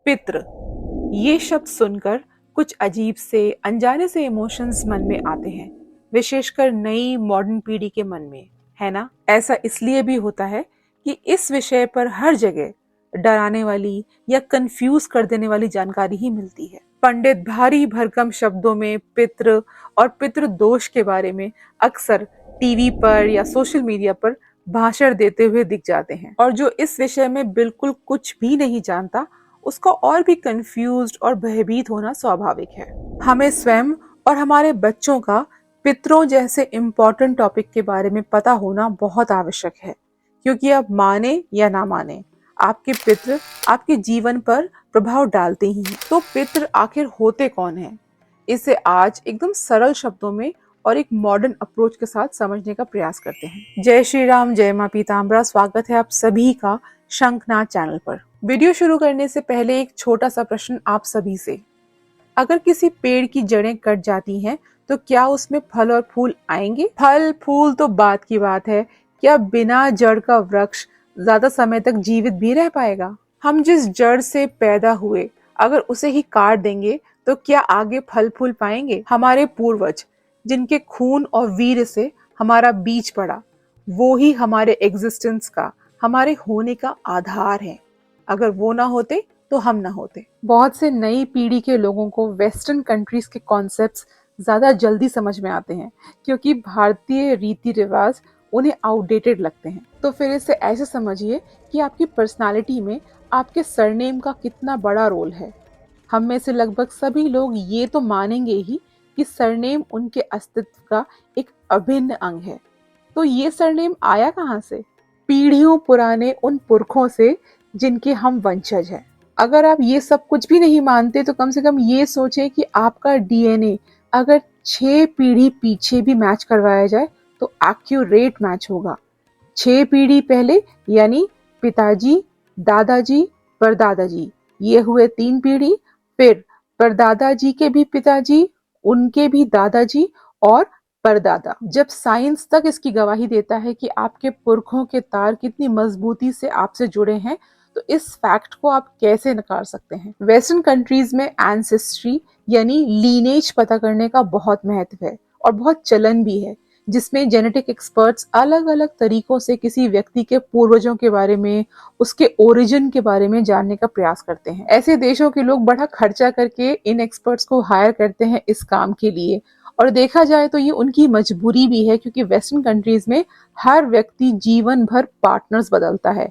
पितृ, ये शब्द सुनकर कुछ अजीब से अनजाने से इमोशंस मन में आते हैं, विशेषकर नई मॉडर्न पीढ़ी के मन में, है ना? ऐसा इसलिए भी होता है कि इस विषय पर हर जगह डराने वाली या कंफ्यूज कर देने वाली जानकारी ही मिलती है। पंडित भारी भरकम शब्दों में पितृ और पितृदोष के बारे में अक्सर टीवी पर या सोशल मीडिया पर भाषण देते हुए दिख जाते हैं, और जो इस विषय में बिल्कुल कुछ भी नहीं जानता उसका और भी कंफ्यूज्ड और भयभीत होना स्वाभाविक है। हमें स्वयं और हमारे बच्चों का पितरों जैसे इम्पोर्टेंट टॉपिक के बारे में पता होना बहुत आवश्यक है, क्योंकि आप माने या ना माने, आपके पितृ आपके जीवन पर प्रभाव डालते ही हैं। तो पितृ आखिर होते कौन हैं? इसे आज एकदम सरल शब्दों में और एक मॉडर्न अप्रोच के साथ समझने का प्रयास करते हैं। जय श्री राम, जय मां पीताम्बरा। स्वागत है आप सभी का शंखनाद चैनल पर। वीडियो शुरू करने से पहले एक छोटा सा प्रश्न आप सभी से। अगर किसी पेड़ की जड़ें कट जाती हैं तो क्या उसमें फल और फूल आएंगे? फल फूल तो बात की बात है, क्या बिना जड़ का वृक्ष ज्यादा समय तक जीवित भी रह पाएगा? हम जिस जड़ से पैदा हुए अगर उसे ही काट देंगे तो क्या आगे फल फूल पाएंगे? हमारे पूर्वज जिनके खून और वीर से हमारा बीज पड़ा, वो ही हमारे एग्जिस्टेंस का, हमारे होने का आधार है। अगर वो ना होते तो हम ना होते। बहुत से नई पीढ़ी के लोगों को वेस्टर्न कंट्रीज के कॉन्सेप्ट्स ज्यादा जल्दी समझ में आते हैं, क्योंकि भारतीय रीति रिवाज उन्हें आउटडेटेड लगते हैं। तो फिर इसे ऐसे समझिए कि आपकी पर्सनालिटी में आपके सरनेम का कितना बड़ा रोल है। हम में से लगभग सभी लोग ये तो मानेंगे ही कि सरनेम उनके अस्तित्व का एक अभिन्न अंग है। तो ये सरनेम आया कहाँ से? पीढ़ियों पुराने उन पुरखों से जिनके हम वंशज हैं। अगर आप ये सब कुछ भी नहीं मानते तो कम से कम ये सोचें कि आपका डीएनए अगर 6 पीढ़ी पीछे भी मैच करवाया जाए तो एक्यूरेट मैच होगा। 6 पीढ़ी पहले यानी पिताजी, दादाजी, परदादाजी, ये हुए 3 पीढ़ी। फिर परदादाजी के भी पिताजी, उनके भी दादाजी और परदादा। जब साइंस तक इसकी गवाही देता है कि आपके पुरखों के तार कितनी मजबूती से आपसे जुड़े हैं, तो इस फैक्ट को आप कैसे नकार सकते हैं? वेस्टर्न कंट्रीज में एंसेस्ट्री यानी लीनेज पता करने का बहुत महत्व है और बहुत चलन भी है, जिसमें जेनेटिक एक्सपर्ट्स अलग अलग तरीकों से किसी व्यक्ति के पूर्वजों के बारे में, उसके ओरिजिन के बारे में जानने का प्रयास करते हैं। ऐसे देशों के लोग बड़ा खर्चा करके इन एक्सपर्ट्स को हायर करते हैं इस काम के लिए, और देखा जाए तो ये उनकी मजबूरी भी है, क्योंकि वेस्टर्न कंट्रीज में हर व्यक्ति जीवन भर पार्टनर्स बदलता है।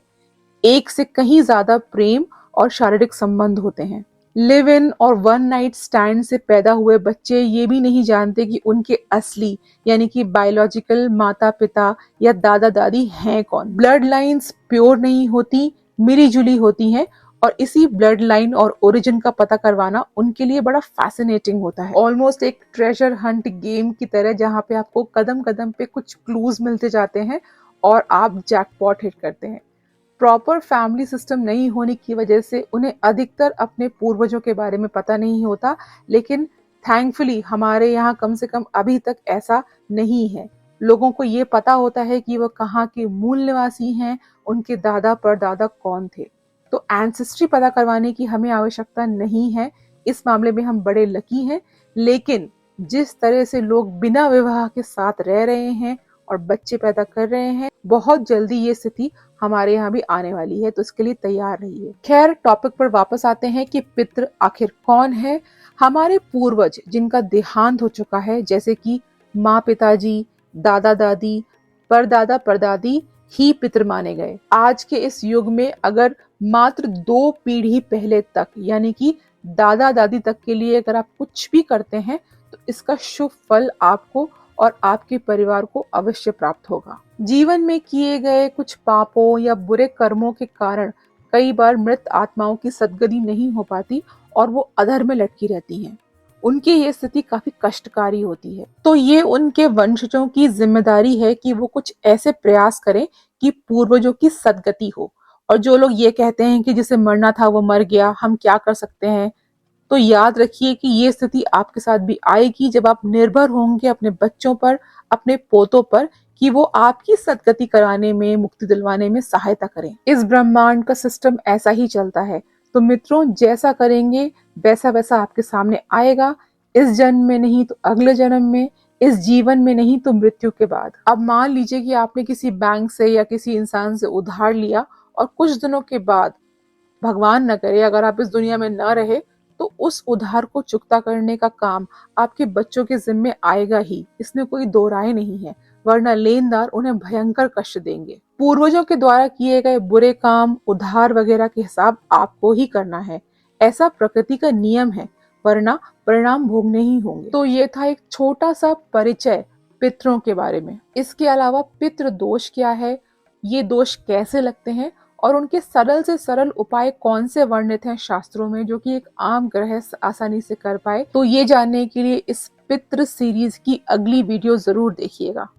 एक से कहीं ज्यादा प्रेम और शारीरिक संबंध होते हैं। लिव इन और वन नाइट स्टैंड से पैदा हुए बच्चे ये भी नहीं जानते कि उनके असली यानी कि बायोलॉजिकल माता पिता या दादा दादी हैं कौन। ब्लड लाइन्स प्योर नहीं होती, मिली जुली होती हैं, और इसी ब्लड लाइन और ओरिजिन का पता करवाना उनके लिए बड़ा फैसिनेटिंग होता है। ऑलमोस्ट एक ट्रेजर हंट गेम की तरह, जहाँ पे आपको कदम कदम पे कुछ क्लूज मिलते जाते हैं और आप जैकपॉट हिट करते हैं। प्रॉपर फैमिली सिस्टम नहीं होने की वजह से उन्हें अधिकतर अपने पूर्वजों के बारे में पता नहीं होता, लेकिन थैंकफुली हमारे यहाँ कम से कम अभी तक ऐसा नहीं है। लोगों को ये पता होता है कि वह कहाँ के मूल निवासी हैं, उनके दादा परदादा कौन थे। तो एंसेस्ट्री पता करवाने की हमें आवश्यकता नहीं है, इस मामले में हम बड़े लकी हैं। लेकिन जिस तरह से लोग बिना विवाह के साथ रह रहे हैं और बच्चे पैदा कर रहे हैं, बहुत जल्दी ये स्थिति हमारे यहाँ भी आने वाली है, तो इसके लिए तैयार रहिए। खैर, टॉपिक पर वापस आते हैं कि पितृ आखिर कौन है। हमारे पूर्वज जिनका देहांत हो चुका है, जैसे कि माँ पिताजी, दादा दादी, परदादा परदादी ही पितृ माने गए। आज के इस युग में अगर मात्र 2 पीढ़ी पहले तक यानी कि दादा दादी तक के लिए अगर आप कुछ भी करते हैं तो इसका शुभ फल आपको और आपके परिवार को अवश्य प्राप्त होगा। जीवन में किए गए कुछ पापों या बुरे कर्मों के कारण कई बार मृत आत्माओं की सद्गति नहीं हो पाती और वो अधर में लटकी रहती हैं। उनकी ये स्थिति काफी कष्टकारी होती है। तो ये उनके वंशजों की जिम्मेदारी है कि वो कुछ ऐसे प्रयास करें कि पूर्वजों की सद्गति हो। और जो लोग ये कहते हैं कि जिसे मरना था वो मर गया, हम क्या कर सकते हैं, तो याद रखिए कि ये स्थिति आपके साथ भी आएगी जब आप निर्भर होंगे अपने बच्चों पर, अपने पोतों पर, कि वो आपकी सद्गति कराने में, मुक्ति दिलवाने में सहायता करें। इस ब्रह्मांड का सिस्टम ऐसा ही चलता है। तो मित्रों, जैसा करेंगे वैसा वैसा आपके सामने आएगा, इस जन्म में नहीं तो अगले जन्म में, इस जीवन में नहीं तो मृत्यु के बाद। अब मान लीजिए कि आपने किसी बैंक से या किसी इंसान से उधार लिया और कुछ दिनों के बाद, भगवान न करे अगर आप इस दुनिया में न रहे, तो उस उधार को चुकता करने का काम आपके बच्चों के जिम्मे आएगा ही, इसमें कोई दो राय नहीं है, वरना लेनदार उन्हें भयंकर कष्ट देंगे। पूर्वजों के द्वारा किए गए बुरे काम, उधार वगैरह के हिसाब आपको ही करना है, ऐसा प्रकृति का नियम है, वरना परिणाम भोगने ही होंगे। तो ये था एक छोटा सा परिचय पितरों के बारे में। इसके अलावा पितृ दोष क्या है, ये दोष कैसे लगते हैं और उनके सरल से सरल उपाय कौन से वर्णित हैं शास्त्रों में, जो कि एक आम गृहस्थ आसानी से कर पाए, तो ये जानने के लिए इस पितृ सीरीज की अगली वीडियो जरूर देखिएगा।